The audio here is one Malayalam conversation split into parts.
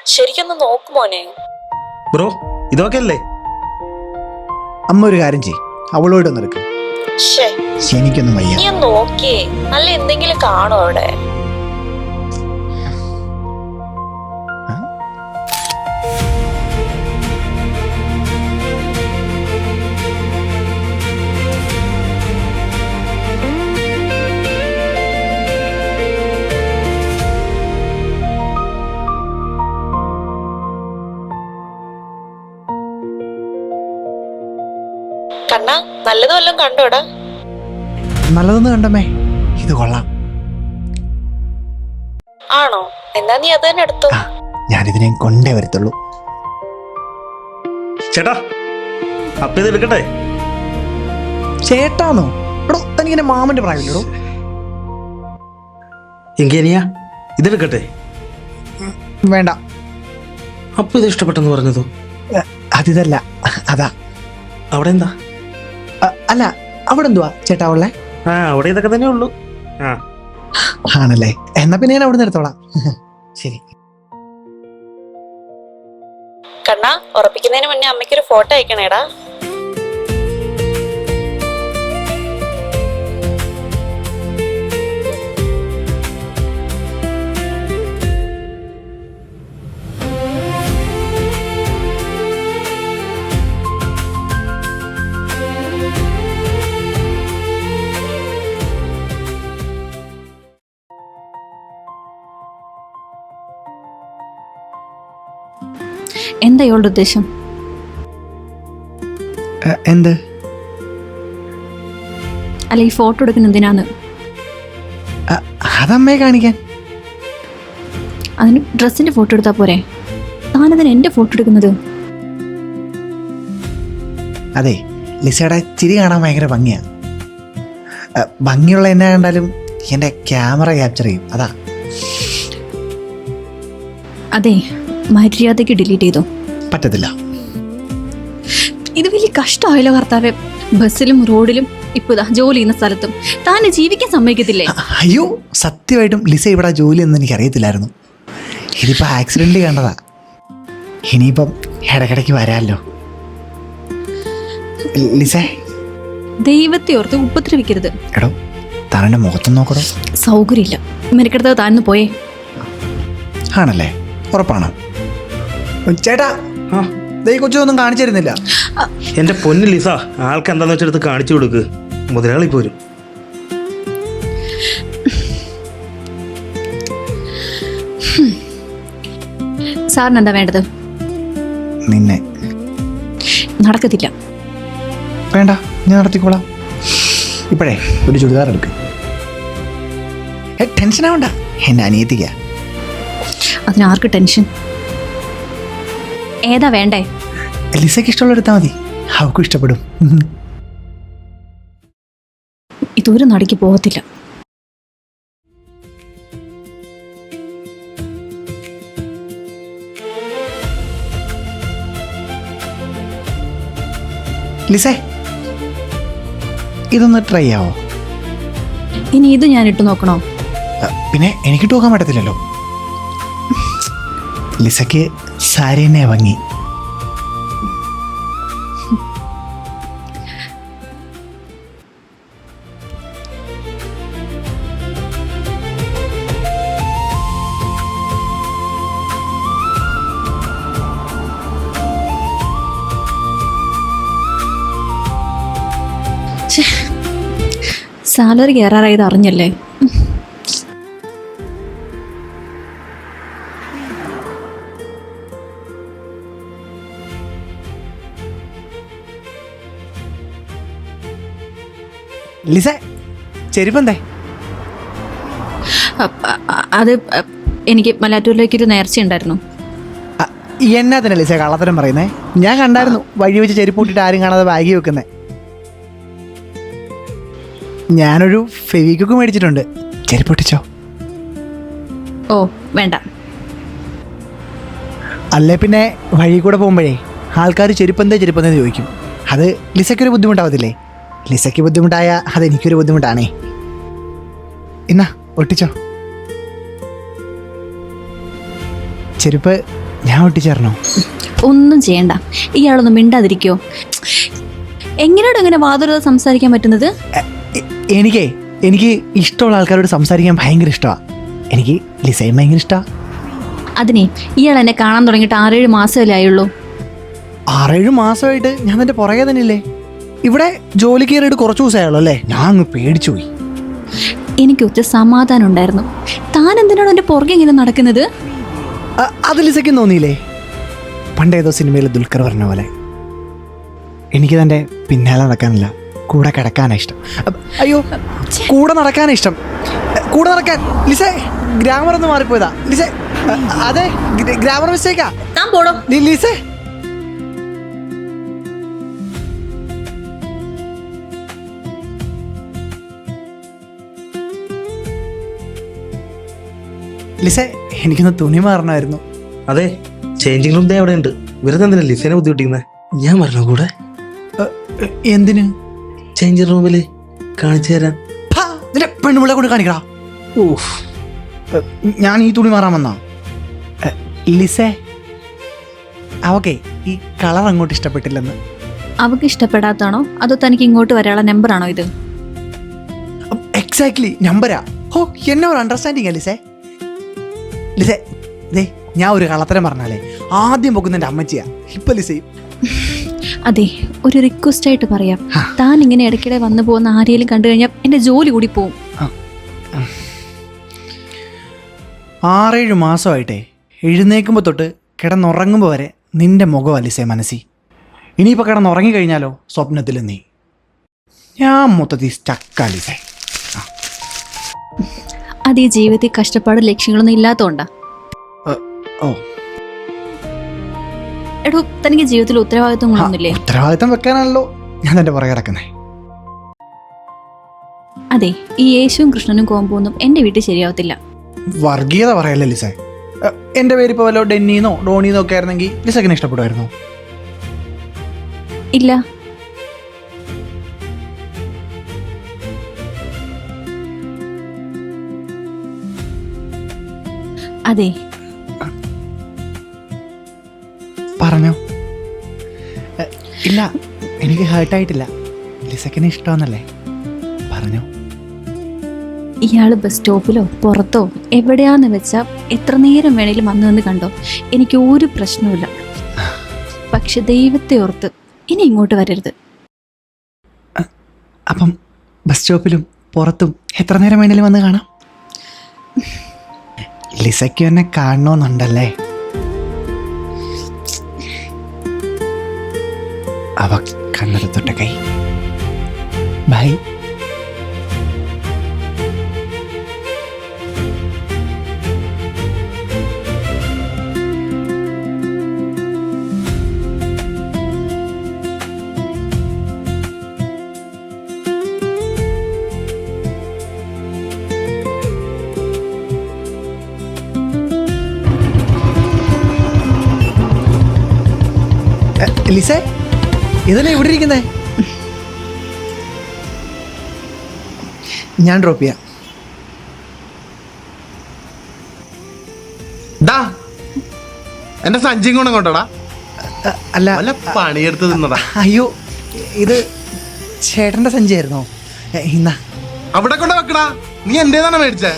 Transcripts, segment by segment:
ശരിക്കൊന്ന് നോക്കുമോനെ. ബ്രോ ഇതൊക്കെ അല്ലേ? അമ്മ ഒരു കാര്യം ചെയ്, അവളോടൊന്നും എടുക്കും. എനിക്കൊന്നും വയ്യ. നീ നോക്കിയേ, അല്ല എന്തെങ്കിലും കാണോ അവിടെ? കണ്ണാ, നല്ലത് വല്ലതും കണ്ടോടാ? നല്ലതൊന്നും കണ്ടമ്മേ, ഇത് കൊള്ളാം. ആണോ? എന്നാ നീ അത് തന്നെ എടുത്തോ. ഞാനിതിനെ കൊണ്ടേ വരത്തുള്ളൂ. ചേട്ടാ അപ്പൊ ഇത് എടുക്കട്ടെ? ചേട്ടാന്നോ? എടോ തനിക്കെന്നെ മാമന്റെ പ്രായമില്ലടോ. എങ്കിനിയാ ഇതെടുക്കട്ടെ? വേണ്ട. അപ്പൊ ഇത് ഇഷ്ടപ്പെട്ടെന്ന് പറഞ്ഞതോ? അതിതല്ല, അതാ. അവിടെ എന്താ? അല്ല, അവിടെ എന്തുവാ ചേട്ടാ ഉള്ളേ? അവിടെ ഇതൊക്കെ തന്നെ ഉള്ളൂ. ആണല്ലേ, എന്നാ പിന്നെ ഞാൻ അവിടെ നിന്ന് എടുത്തോളാം. ശരി. കണ്ണാ, ഉറപ്പിക്കുന്നതിന് മുന്നേ അമ്മയ്ക്കൊരു ഫോട്ടോ അയക്കണേടാ. എന്താ ഇവളുടെ ഉദ്ദേശം? എന്ത്? അല്ല, ഈ ഫോട്ടോ എടുക്കുന്ന എന്തിനാന്ന്? അതമ്മയെ കാണിക്കാൻ. അതിന് ഡ്രസ്സിന്റെ ഫോട്ടോ എടുത്താ പോരെ? താനതിന് എന്റെ ഫോട്ടോ എടുക്കുന്നത്? അതെ, ലിസയുടെ ചിരി കാണാൻ ഭയങ്കര ഭംഗിയാ. ഭംഗിയുള്ള എന്നെ കണ്ടാലും എൻ്റെ ക്യാമറ ക്യാപ്ചർ ചെയ്യും, അതാ. അതെ, മര്യാദയ്ക്ക് ഡിലീറ്റ് ചെയ്തോ. പറ്റത്തില്ല. ഇത് വലിയ കഷ്ടമായല്ലോ കർത്താവേ. ബസ്സിലും റോഡിലും ഇപ്പൊ ജോലി ചെയ്യുന്ന സ്ഥലത്തും താനെ ജീവിക്കാൻ സമ്മതിക്കത്തില്ലേ? അയ്യോ, സത്യമായിട്ടും ലിസ ഇവിടെ ജോലി ഒന്നും എനിക്ക് അറിയത്തില്ലായിരുന്നു. ഇതിപ്പോ ആക്സിഡന്റ് കണ്ടതാ. ഇനിയിപ്പം ഇടയ്ക്കിടയ്ക്ക് വരാമല്ലോ. ലിസേ, ദൈവത്തെ ഓർത്ത് ഉപദ്രവിക്കരുത്. എടോ, താനെ മുഖത്തും നോക്കടോ. സൗകര്യമില്ല, മെനക്കെടുത്തത് താഴ്ന്നു പോയേ. ആണല്ലേ? ഉറപ്പാണോ? ചേട്ടാ, ദൈ കൊച്ചൊന്നും കാണിച്ചു തരുന്നില്ല. എന്റെ പൊന്നു ലിസ, ആൾക്ക് എന്താന്ന് വെച്ചെടുത്ത് കാണിച്ചു കൊടുക്ക്. മുതലാളി പോരും. സാറിന് എന്താ വേണ്ടത്? നിന്നെ. നടക്കത്തില്ല. വേണ്ട, ഞാൻ നടത്തിക്കോളാം. ഇപ്പോഴേ ഒരു ചുരിദാർ എടുക്ക്. ടെൻഷൻ ആവണ്ട, എന്നെ അനിയത്തിക്ക. അതിനാർക്ക് ടെൻഷൻ? ഏതാ വേണ്ടേ? ലിസയ്ക്ക് ഇഷ്ടമുള്ള എടുത്താൽ മതി, അവൾക്കും ഇഷ്ടപ്പെടും. ഇതൊരു നടക്ക് പോകത്തില്ല. ലിസേ, ഇതൊന്ന് ട്രൈ ആവോ? ഇനി ഇത് ഞാൻ ഇട്ട് നോക്കണോ? പിന്നെ എനിക്കിട്ട് നോക്കാൻ പറ്റത്തില്ലല്ലോ. ലിസയ്ക്ക് സാരി തന്നെ ഭംഗി. സാലറി കയറാറായത് അറിഞ്ഞല്ലേ? ലിസ, ചെരുപ്പന്തേ? അത് എനിക്ക് മലയാറ്റൂരിലേക്കൊരു നേർച്ച ഉണ്ടായിരുന്നു. എന്നാ തന്നെ ലിസ കള്ളത്തരം പറയുന്നേ? ഞാൻ കണ്ടായിരുന്നു വഴി വെച്ച് ചെരുപ്പ് കൂട്ടിയിട്ട് ആരും കാണാതെ ബാഗി വെക്കുന്നേ. ഞാനൊരു ഫെവിക്വിക്ക് മേടിച്ചിട്ടുണ്ട്, ചെരുപ്പ് പൊട്ടിച്ചോ? ഓ വേണ്ട. അല്ലേ പിന്നെ വഴി കൂടെ പോകുമ്പോഴേ ആൾക്കാർ ചെരുപ്പന്തേ ചോദിക്കും. അത് ലിസയ്ക്കൊരു ബുദ്ധിമുട്ടാവത്തില്ലേ? ലിസയ്ക്ക് ബുദ്ധിമുട്ടായ അതെനിക്കൊരു ബുദ്ധിമുട്ടാണേ. എന്നാ ഒട്ടിച്ചോ. ചെരുപ്പ് ഞാൻ ഒട്ടിച്ചേരണോ? ഒന്നും ചെയ്യണ്ട, ഇയാളൊന്നും മിണ്ടാതിരിക്കോ. എങ്ങനെയോട് എങ്ങനെ വാതുരത സംസാരിക്കാൻ പറ്റുന്നത്? എനിക്ക് ഇഷ്ടമുള്ള ആൾക്കാരോട് സംസാരിക്കാൻ ഭയങ്കര ഇഷ്ടമാണ്. എനിക്ക് ലിസയും ഭയങ്കര ഇഷ്ടമാണ്. അതിനെ ഇയാൾ എന്നെ കാണാൻ തുടങ്ങിയിട്ട് 6-7 മാസമല്ലേ ആയുള്ളൂ. 6-7 മാസമായിട്ട് ഞാൻ എൻ്റെ പുറകെ തന്നെയില്ലേ. ഇവിടെ ജോലി കയറിയിട്ട് കുറച്ച് ദിവസമായുള്ളൂ അല്ലേ? ഞാൻ അങ്ങ് പേടിച്ചു പോയി. എനിക്ക് ഒത്തിരി സമാധാനം ഉണ്ടായിരുന്നു. താൻ എന്തിനാണ് എൻ്റെ പുറകെ ഇങ്ങനെ നടക്കുന്നത്? അത് ലിസയ്ക്കും തോന്നിയില്ലേ? പണ്ടേതോ സിനിമയിൽ ദുൽഖർ പറഞ്ഞ പോലെ എനിക്ക് തൻ്റെ പിന്നാലെ നടക്കാനില്ല, കൂടെ കിടക്കാനാണ് ഇഷ്ടം. അയ്യോ, കൂടെ നടക്കാനാണ് ഇഷ്ടം. കൂടെ നടക്കാൻ. ലിസേ, ഗ്രാമർ ഒന്ന് മാറിപ്പോയതാ ലിസേ. അതെ, ഗ്രാമർ മിസ്റ്റേക്കാ. താൻ പോടോ. ലിസേ, ലിസേ, എനിക്കൊന്ന് തുണി മാറണമായിരുന്നു. അതെ, ചേഞ്ചിങ് റൂം അവിടെ ഉണ്ട്. വെറുതെ എന്തിനാ ലിസേനെ ബുദ്ധിമുട്ടിക്കുന്നത്? ഞാൻ പറഞ്ഞ കൂടെ. എന്തിന്? ചേഞ്ചിങ് റൂമിൽ കാണിച്ചു തരാൻ. പെണ്ണുപിള്ളെ കൊണ്ട് കാണിക്കടാ. ഊഫ്, ഞാൻ ഈ തുണി മാറാൻ വന്നാ. ലിസേ, അവക്കെ ഈ കളർ അങ്ങോട്ട് ഇഷ്ടപ്പെട്ടില്ലെന്ന്. അവക്ക് ഇഷ്ടപ്പെടാത്താണോ അതോ തനിക്ക് ഇങ്ങോട്ട് വരാനുള്ള നമ്പറാണോ ഇത്? എക്സാക്ട്ലി നമ്പരാ. ഹോ, എന്നെ ഒരു അണ്ടർസ്റ്റാൻഡിങ് ലിസേ. ലിസേ, ദേ, ഞാൻ ഒരു കളത്തരം പറഞ്ഞാലേ ആദ്യം പൊക്കുന്ന എൻ്റെ അമ്മച്ചിയാ. ഇപ്പൊ ലിസേ, അതെ, ഒരു റിക്വസ്റ്റ് ആയിട്ട് പറയാം. താൻ ഇങ്ങനെ ഇടയ്ക്കിടെ വന്നു പോകുന്ന ആരെയും കണ്ടു കഴിഞ്ഞാൽ എൻ്റെ ജോലി കൂടി പോവും. 6-7 മാസമായിട്ടേ എഴുന്നേൽക്കുമ്പോൾ തൊട്ട് കിടന്നുറങ്ങുമ്പോൾ വരെ നിന്റെ മുഖം ലിസേ മനസ്സി. ഇനിയിപ്പോൾ കിടന്നുറങ്ങിക്കഴിഞ്ഞാലോ സ്വപ്നത്തിൽ നീ. ഞാൻ മൊത്തത്തിൽ സ്റ്റക്കാ ലിസേ. അത് ഈ ജീവിതത്തിൽ കഷ്ടപ്പാട് ലക്ഷ്യങ്ങളൊന്നും ഇല്ലാത്തതുകൊണ്ടാ. ഓ, എടോ, തനിക്ക് ജീവിതത്തിൽ ഉത്തരവാദിത്വങ്ങളൊന്നുമില്ലേ? ഉത്തരവാദിത്തം വെക്കാനാണല്ലോ ഞാൻ എൻ്റെ പുറകെ കിടക്കുന്നത്. അതെ, ഈ യേശുവും കൃഷ്ണനും കോമ്പൊന്നും എൻ്റെ വീട്ടിൽ ശരിയാവത്തില്ല. വർഗീയത പറയല്ലേ ലിസേ. എൻ്റെ പേര് ഇപ്പോൾ വല്ലോ ഡെന്നീന്നോ ഡോണീന്നോ ഒക്കെ ആയിരുന്നെങ്കിൽ ലിസക്കിനെ ഇഷ്ടപ്പെടുമായിരുന്നോ? ഇല്ല. അതെ, പറഞ്ഞോ. ഇല്ല, എനിക്ക് ഹേർട്ടായിട്ടില്ല. ലിസക്കിനെ ഇഷ്ടമെന്നല്ലേ പറഞ്ഞോ. ഇയാൾ ബസ് സ്റ്റോപ്പിലോ പുറത്തോ എവിടെയാന്ന് വെച്ചാൽ എത്ര നേരം വേണേലും വന്നു നിന്ന് കണ്ടോ, എനിക്ക് ഒരു പ്രശ്നവുമില്ല. പക്ഷെ ദൈവത്തെ ഓർത്ത് ഇനി ഇങ്ങോട്ട് വരരുത്. അപ്പം ബസ് സ്റ്റോപ്പിലും പുറത്തും എത്ര നേരം വേണേലും വന്ന് കാണാം. ലിസയ്ക്ക് എന്നെ കാണണമെന്നുണ്ടല്ലേ? അവ കണ്ണെടുത്തൊട്ട കൈ. ബൈ. ലിസേ, ഇതല്ലേ ഇവിടെ ഇരിക്കുന്നേ? ഞാൻ ഡ്രോപ്പ് ചെയ്യാം. എന്റെ സഞ്ചിയും കൊണ്ടും കൊണ്ടോടാ. അല്ല, പണിയെടുത്ത് തിന്നടാ. അയ്യോ, ഇത് ചേട്ടന്റെ സഞ്ചിയായിരുന്നോ? ഇന്നാ അവിടെ കൊണ്ട് വെക്കടാ. നീ എന്റേതാണ് മേടിച്ചേ?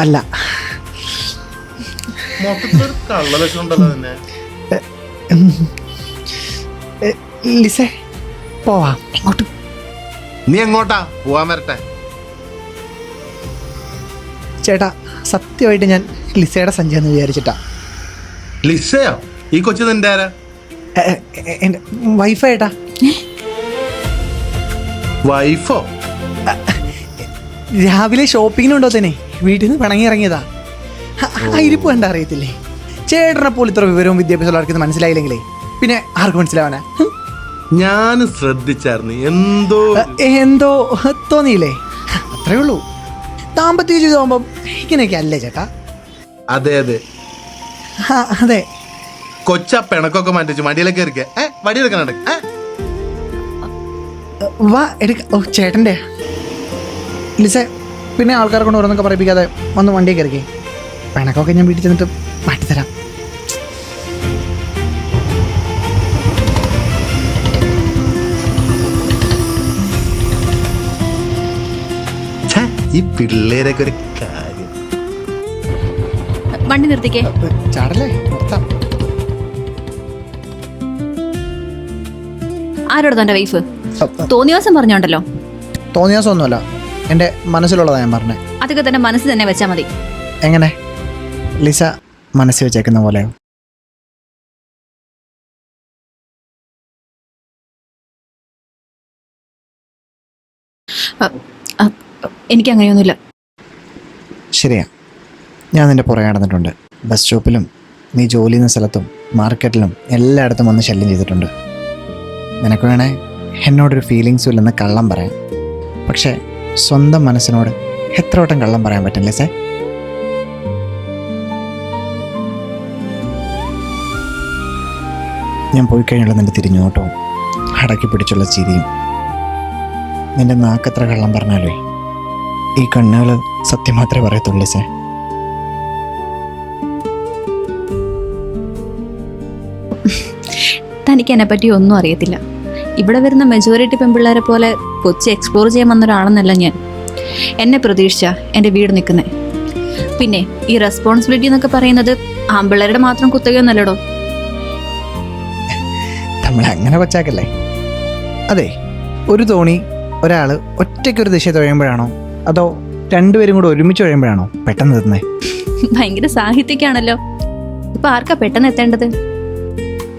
അല്ല, മൊത്തത്തിലൊരു കള്ളലക്ഷം ഉണ്ടല്ലോ തന്നെ. ലിസേ, പോവാം. എങ്ങോട്ട്? നീ എങ്ങോട്ടാ? പോവാൻ വരട്ടെ. ചേട്ടാ, സത്യമായിട്ട് ഞാൻ ലിസയുടെ സഞ്ചിയാന്ന് വിചാരിച്ചിട്ടാ. ലിസയോ? ഈ കൊച്ചു നിന്റെ ആരാ? എൻ്റെ വൈഫായിട്ടാ. വൈഫോ? രാവിലെ ഷോപ്പിങ്ങിനുണ്ടോ തന്നെ വീട്ടിൽ നിന്ന് പിണങ്ങി ഇറങ്ങിയതാ. ഇരിപ്പ് കണ്ട അറിയത്തില്ലേ? ചേട്ടനെ പോലെ ഇത്ര വിവരവും വിദ്യാഭ്യാസമുള്ള ആർക്കിത് മനസ്സിലായില്ലെങ്കിലേ പിന്നെ ആർക്ക് മനസ്സിലാവാനാ? ഞാൻ ശ്രദ്ധിച്ചായിരുന്നു. എന്തോ തോന്നിയില്ലേ? അത്രേ ഉള്ളൂ. ദാമ്പത്യ ജീവിതമാകുമ്പം ഇങ്ങനെയൊക്കെ അല്ലേ ചേട്ടാ? അതെ അതെ അതെ. കൊച്ച പിണക്കൊക്കെ മാറ്റിച്ചു വണ്ടിയിലേക്ക് ഇരിക്കേ. വടി എടുക്കാനുണ്ട്. വാ എടുക്ക. ഓ, ചേട്ടൻ്റെ ലിസേ, പിന്നെ ആൾക്കാരെ കൊണ്ട് ഓരോന്നൊക്കെ പറയിപ്പിക്കാതെ വന്ന് വണ്ടിയൊക്കെ ഇറക്കി. പിണക്കൊക്കെ ഞാൻ വീട്ടിൽ ചെന്നിട്ട് മാറ്റിത്തരാം. പിള്ളേരൊക്കെ ഒരു കാര്യം. വണ്ടി നിർത്തിക്കേ. ചാടല്ലേ നിർത്താം. ആരോട് തന്റെ വൈഫ് തോന്നിയ ദിവസം പറഞ്ഞോണ്ടല്ലോ. തോന്നിയ ദിവസം ഒന്നുമല്ല, എൻ്റെ മനസ്സിലുള്ളതാണ് ഞാൻ പറഞ്ഞത്. അതൊക്കെ തന്നെ മനസ്സിൽ തന്നെ വെച്ചാൽ മതി. എങ്ങനെ ലിസ മനസ്സിൽ വെച്ചേക്കുന്ന പോലെ? എനിക്ക് അങ്ങനെയൊന്നുമില്ല. ശരിയാ, ഞാൻ നിൻ്റെ പുറകെ നടന്നിട്ടുണ്ട്. ബസ് സ്റ്റോപ്പിലും നീ ജോലി ചെയ്യുന്ന സ്ഥലത്തും മാർക്കറ്റിലും എല്ലായിടത്തും വന്ന് ശല്യം ചെയ്തിട്ടുണ്ട്. നിനക്ക് വേണേ എന്നോടൊരു ഫീലിങ്സും ഇല്ലെന്ന് കള്ളം പറയാം. പക്ഷേ സ്വന്തം മനസ്സിനോട് എത്ര വട്ടം കള്ളം പറയാൻ പറ്റില്ലേ സേ? ഞാൻ പോയി കഴിഞ്ഞുള്ള നിൻ്റെ തിരിഞ്ഞോട്ടവും അടക്കി പിടിച്ചുള്ള ചിരിയും, നിൻ്റെ നാക്കത്ര കള്ളം പറഞ്ഞാലേ ഈ കണ്ണുകൾ സത്യം മാത്രമേ പറയത്തുള്ളൂ സേ. തനിക്ക് എന്നെ പറ്റി ഒന്നും അറിയത്തില്ല. ഇവിടെ വരുന്ന മെജോറിറ്റി പെൺപിള്ളേരെ പോലെ കൊച്ചി എക്സ്പ്ലോർ ചെയ്യാൻ വന്ന ഒരാളെന്നല്ല ഞാൻ. എന്നെ പ്രതീക്ഷിച്ച എൻ്റെ വീട് നിൽക്കുന്നത്. പിന്നെ ഈ റെസ്പോൺസിബിലിറ്റി എന്നൊക്കെ പറയുന്നത് ആൺപിള്ളേരുടെ മാത്രം കുത്തകയൊന്നുമല്ലടോ. നമ്മൾ അങ്ങനെ കൊച്ചാക്കല്ലേ. അതെ, ഒരു തോണി ഒരാൾ ഒറ്റയ്ക്കൊരു ദിശ തുഴയുമ്പോഴാണോ അതോ രണ്ടുപേരും കൂടെ ഒരുമിച്ച് തുഴയുമ്പോഴാണോ പെട്ടെന്ന് എത്തുന്നത്? ഭയങ്കര സാഹിത്യക്കാണല്ലോ. ഇപ്പൊ ആർക്കാ പെട്ടെന്ന് എത്തേണ്ടത്?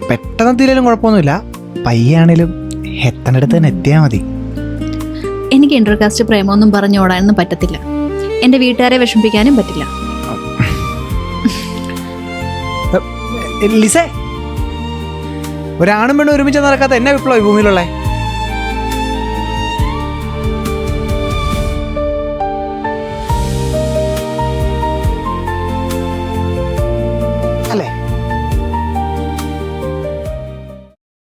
പെട്ടെന്ന് എത്തിയില്ലേലും കുഴപ്പമൊന്നുമില്ല, പയ്യാണേലും എത്തേണ്ടടുത്ത് തന്നെ എത്തിയാൽ മതി. എനിക്ക് ഇന്റർകാസ്റ്റ് പ്രേമമൊന്നും പറഞ്ഞു ഓടാനൊന്നും പറ്റത്തില്ല. എൻ്റെ വീട്ടുകാരെ വിഷമിപ്പിക്കാനും പറ്റില്ല. ലിസേ, ഒരാണും പെണ്ണും ഒരുമിച്ച് നടക്കാത്ത എന്നെ വിപ്ലവം ഭൂമിയിലുള്ളേ.